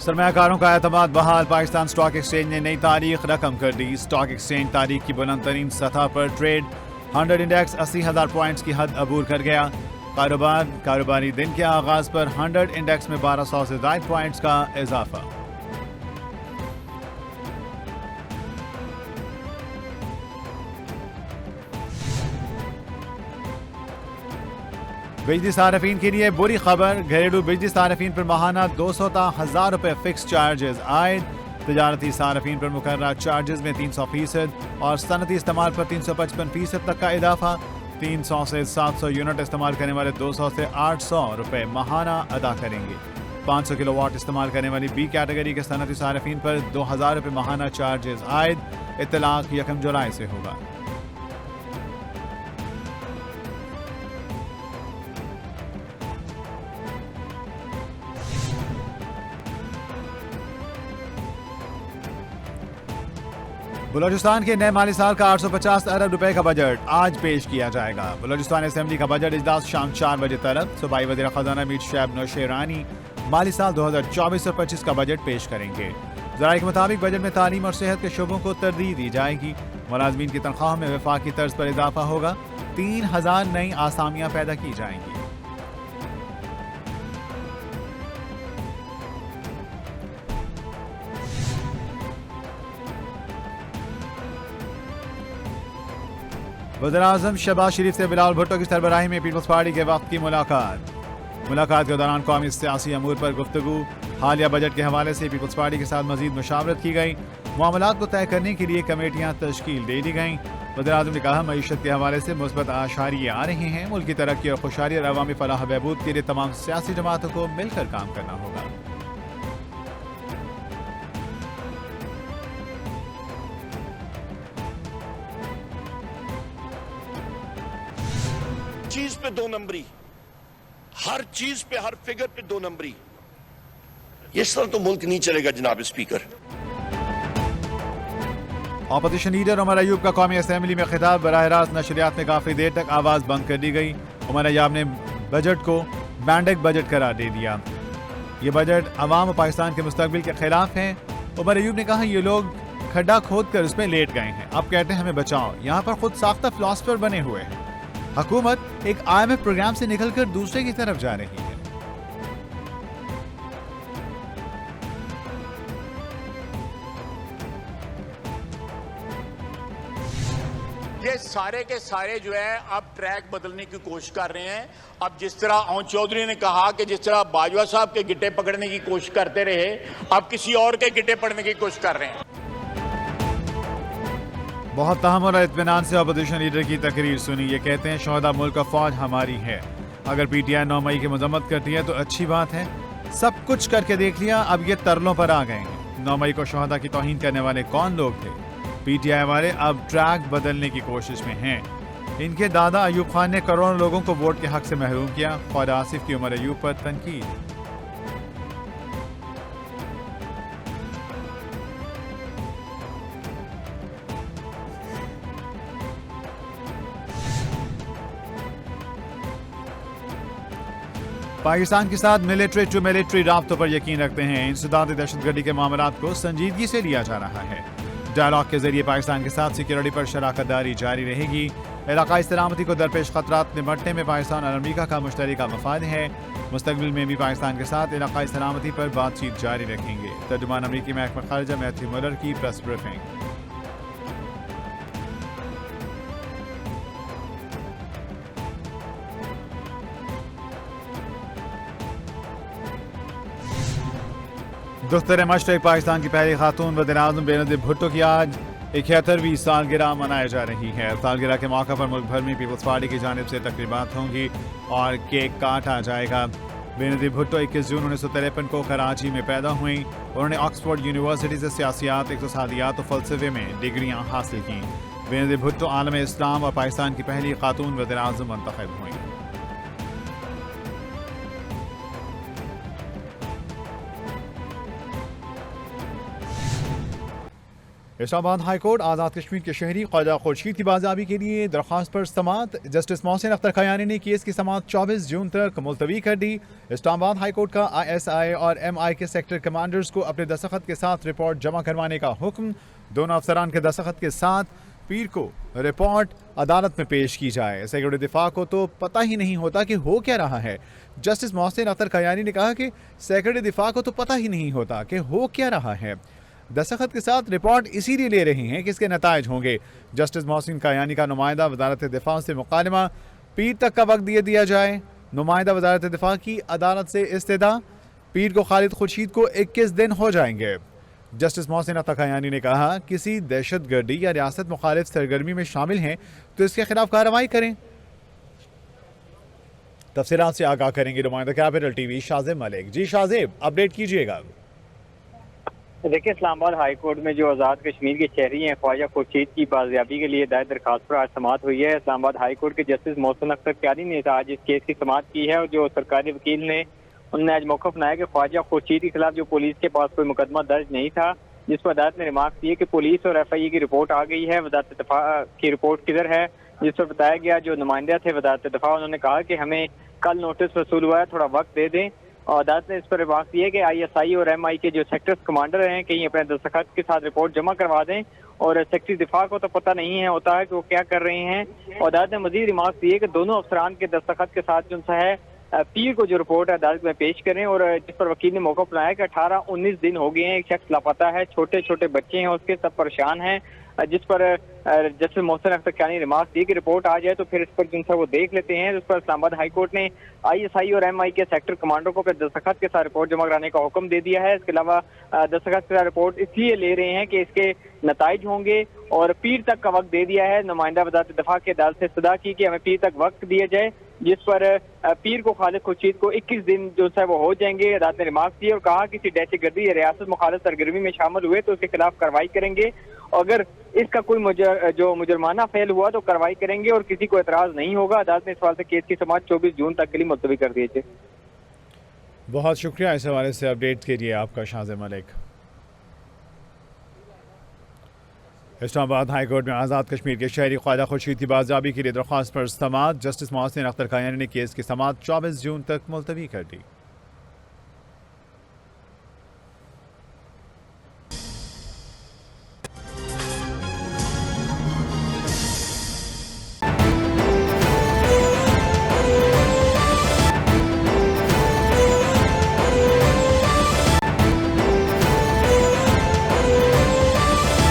सरमायाकारों का एतमाद बहाल। पाकिस्तान स्टॉक एक्सचेंज ने नई तारीख रकम कर दी। स्टॉक एक्सचेंज तारीख की बुलंद तरीन सतह पर ट्रेड 100 इंडेक्स 80,000 पॉइंट्स की हद अबूर कर गया। कारोबारी दिन के आगाज पर 100 इंडेक्स में 1200 से ज्यादा पॉइंट्स का इजाफा। बिजली सार्फिन के लिए बुरी खबर। घरेलू बिजली सार्फिन पर माहाना 200 ता 1000 रुपए फिक्स चार्जेस आयद। तजारती सार्फिन पर मुकर्रर चार्जेस में 300% और सनती इस्तेमाल पर 355% तक का इजाफा। 300 से 700 यूनिट इस्तेमाल करने वाले 200 से 800 रुपए माहाना अदा करेंगे। 500 किलोवाट इस्तेमाल करने वाली बी कैटेगरी के सनती सार्फिन पर 2000 रुपए माहाना चार्जेस आयद। इत्तलाक 1 जुलाई से होगा। बलूचिस्तान के नए माली साल का 850 अरब रुपए का बजट आज पेश किया जाएगा। बलूचिस्तान असेंबली का बजट इजलास शाम 4 बजे तलब। सूबाई वज़ीर खजाना मीर शैब नौशेरानी माली साल 2024 और 25 का बजट पेश करेंगे। ज़राए के मुताबिक बजट में तालीम और सेहत के शोबों को तरजीह दी जाएगी। मुलाजमीन की तनख्वाह में वफाकी तर्ज पर इजाफा होगा। 3000 नई आसामियां पैदा की जाएंगी। वज़ीर-ए-आज़म शहबाज शरीफ से बिलावल भुट्टो की सरबराही में पीपल्स पार्टी के वक्त की मुलाकात के दौरान कौमी सियासी अमूर पर गुफ्तगू। हालिया बजट के हवाले से पीपल्स पार्टी के साथ मजीद मुशावरत की गई। मामलात को तय करने के लिए कमेटियां तश्कील दे दी गईं। वज़ीर-ए-आज़म ने कहा, मईशत के हवाले से मुस्बत आशारिये आ रही हैं। मुल्क की तरक्की और खुशहाली और अवामी फलाह बहबूद के लिए तमाम सियासी जमातों को मिलकर काम करना होगा। चीज पे 2 नंबरी, हर चीज पे, हर फिगर पे 2 नंबरी। इस तरह तो मुल्क नहीं चलेगा जनाब speaker. Opposition leader Omar Ayub का कौमी असेंबली में खिताब। बराह रास्त नशरियात में काफी देर तक आवाज बंद कर दी गई। उमर अयूब ने बजट को बैंडेड बजट करार दे दिया। ये बजट अवाम और पाकिस्तान के मुस्तकबिल के खिलाफ है। उमर अयूब ने कहा, ये लोग खड्डा खोद कर उसमें लेट गए हैं, अब कहते हैं हमें बचाओ। यहाँ पर खुद साख्ता फिलॉसफर बने हुए हैं। हुकूमत एक IMF प्रोग्राम से निकलकर दूसरे की तरफ जा रही है। ये सारे के सारे जो है अब ट्रैक बदलने की कोशिश कर रहे हैं। अब जिस तरह औन चौधरी ने कहा कि जिस तरह बाजवा साहब के गिट्टे पकड़ने की कोशिश करते रहे, अब किसी और के गिट्टे पकड़ने की कोशिश कर रहे हैं। बहुत तहम्मुल और इत्मीनान से अपोजिशन लीडर की तकरीर सुनी। ये कहते हैं, शोहदा मुल्क फौज हमारी है। अगर PTI 9 मई की मजम्मत करती है तो अच्छी बात है। सब कुछ करके देख लिया, अब ये तरलों पर आ गए हैं। 9 मई को शोहदा की तौहीन करने वाले कौन लोग थे? PTI वाले अब ट्रैक बदलने की कोशिश में हैं। इनके दादा अयूब खान ने करोड़ों लोगों को वोट के हक से महरूम किया। ख्वाजा आसिफ की उमर अयूब पर तनकीद। पाकिस्तान के साथ मिलिट्री टू मिलिट्री राब्तों पर यकीन रखते हैं। इंसदाद दहशतगर्दी के मामलात को संजीदगी से लिया जा रहा है। डायलॉग के जरिए पाकिस्तान के साथ सिक्योरिटी पर शराकत दारी जारी रहेगी। इलाकाई सलामती को दरपेश खतरात निपटने में पाकिस्तान और अमरीका का मुश्तरका मफाद है। मुस्तकबिल में भी पाकिस्तान के साथ इलाकाई सलामती पर बातचीत जारी रखेंगे। तर्जुमान अमरीकी महकमा खारजा मैथ्यू मुलर की प्रेस ब्रीफिंग। दुख्तर मशरक़ पाकिस्तान की पहली खातून वज़ीर-ए-आज़म बेनज़ीर भुट्टो की आज 71वीं सालगिरह मनाई जा रही है। सालगिरह के मौके पर मुल्क भर में पीपल्स पार्टी की जानिब से तकरीबात होंगी और केक काटा जाएगा। बेनज़ीर भुट्टो 21 जून 1953 को कराची में पैदा हुई। उन्होंने ऑक्सफोर्ड यूनिवर्सिटी से सियासियात, इक़्तिसादियात और फ़लसफ़े में डिग्रियाँ हासिल की। बेनज़ीर भुट्टो आलम इस्लाम और पाकिस्तान की पहली खातून वज़ीर-ए-आज़म मुंतखब हुई। इस्लामाबाद हाई कोर्ट आज़ाद कश्मीर के शहरी ख्वाजा खुर्शीद की बाज़ाबी के लिए दरख्वास्त पर समाअत। जस्टिस मोहसिन अख्तर खयानी ने केस की समाअत 24 जून तक मुलतवी कर दी। इस्लामाबाद हाई कोर्ट का ISI और MI के सेक्टर कमांडर्स को अपने दस्तखत के साथ रिपोर्ट जमा करवाने का हुक्म। दोनों अफसरान के दस्तखत के साथ पीर को रिपोर्ट अदालत में पेश की जाए। सेक्रेटरी दिफा को तो पता ही नहीं होता कि हो क्या रहा है। जस्टिस मोहसिन अख्तर खयानी ने कहा कि सेक्रेटरी दिफा को तो पता ही नहीं होता कि हो क्या रहा है। दस्तखत के साथ रिपोर्ट इसीलिए ले रहे हैं कि इसके नतायज होंगे। जस्टिस मोहसिन खयानी का नुमाइंदा वजारत दिफा से मुकालमा पीर तक का वक्त दिया जाए। नुमाइंदा वजारत दिफा की अदालत से इस्तेदा, पीर को खालिद खुर्शीद को 21 दिन हो जाएंगे। जस्टिस मोहसिन अख्तर खयानी ने कहा किसी दहशत गर्दी या रियासत मुखालिफ सरगर्मी में शामिल हैं तो इसके खिलाफ कार्रवाई करें। तफसीलात से आगाह करेंगे नुमाइंदा कैपिटल TV शाजिब मलिक। जी शाजिब, अपडेट कीजिएगा। देखिए, इस्लामाबाद हाई कोर्ट में जो आज़ाद कश्मीर के शहरी हैं ख्वाजा खुर्शीद की बाजियाबी के लिए दायर दरखास्त पर आज समाअत हुई है। इस्लामाबाद हाई कोर्ट के जस्टिस मोहसिन अख्तर खयानी ने आज इस केस की समाअत की है और जो सरकारी वकील ने उन्होंने आज मौक़िफ़ बनाया कि ख्वाजा खुर्शीद के खिलाफ जो पुलिस के पास कोई मुकदमा दर्ज नहीं था, जिस पर अदालत ने रिमार्क दिए कि पुलिस और FIA की रिपोर्ट आ गई है, वज़ारत दिफा की रिपोर्ट किधर है, जिस पर बताया गया जो नुमाइंदे थे वज़ारत दिफा उन्होंने कहा कि हमें कल नोटिस वसूल हुआ है, थोड़ा वक्त दे दें। और अदालत ने इस पर रिमार्क दिया कि ISI और MI के जो सेक्टर्स कमांडर हैं कहीं अपने दस्तखत के साथ रिपोर्ट जमा करवा दें और सेक्रेटरी दिफा को तो पता नहीं है होता है कि वो क्या कर रहे हैं। और अदालत ने मजीद रिमार्क दिए कि दोनों अफसरान के दस्तखत के साथ जो है पीर को जो रिपोर्ट है अदालत में पेश करें। और जिस पर वकील ने मौका बनाया कि 18-19 दिन हो गए हैं, एक शख्स लापता है, छोटे छोटे बच्चे हैं उसके, सब परेशान हैं। जिस पर जस्टिस मोहसिन अख्तर खयानी रिमार्क दिए कि रिपोर्ट आ जाए तो फिर इस पर जिनसे वो देख लेते हैं। उस पर इस्लामाबाद हाई कोर्ट ने ISI और MI के सेक्टर कमांडर को फिर दस्तखत के साथ रिपोर्ट जमा कराने का हुक्म दे दिया है। इसके अलावा दस्तखत के साथ रिपोर्ट इसलिए ले रहे हैं कि इसके नताइज होंगे और पीर तक का वक्त दे दिया है। नुमाइंदा वज़ारत दिफा की अदालत से इस्तदा की कि हमें पीर तक वक्त दिया जाए, जिस पर पीर को खालिद खुर्शीद को 21 दिन जो है वो हो जाएंगे। अदालत ने रिमार्क दिए और कहा किसी दहशत गर्दी या रियासत मुखालिफ सरगर्मी में शामिल हुए तो उसके खिलाफ कार्रवाई करेंगे। अगर इसका कोई जो मुजरमाना फेल हुआ तो कार्रवाई करेंगे और किसी को एतराज नहीं होगा। अदालत ने इस सवाल से केस की समाअत 24 जून तक के लिए मुलतवी कर दी है। बहुत शुक्रिया इस हवाले से अपडेट के लिए आपका शाजिब मलिक। इस्लामाबाद हाई कोर्ट में आज़ाद कश्मीर के शहरी ख्वाजा खुर्शीद की बाजियाबी के लिए दरख्वास्त पर समाअत। जस्टिस मोहसिन अख्तर खयानी ने केस की समाअत 24 जून तक मुलतवी कर दी।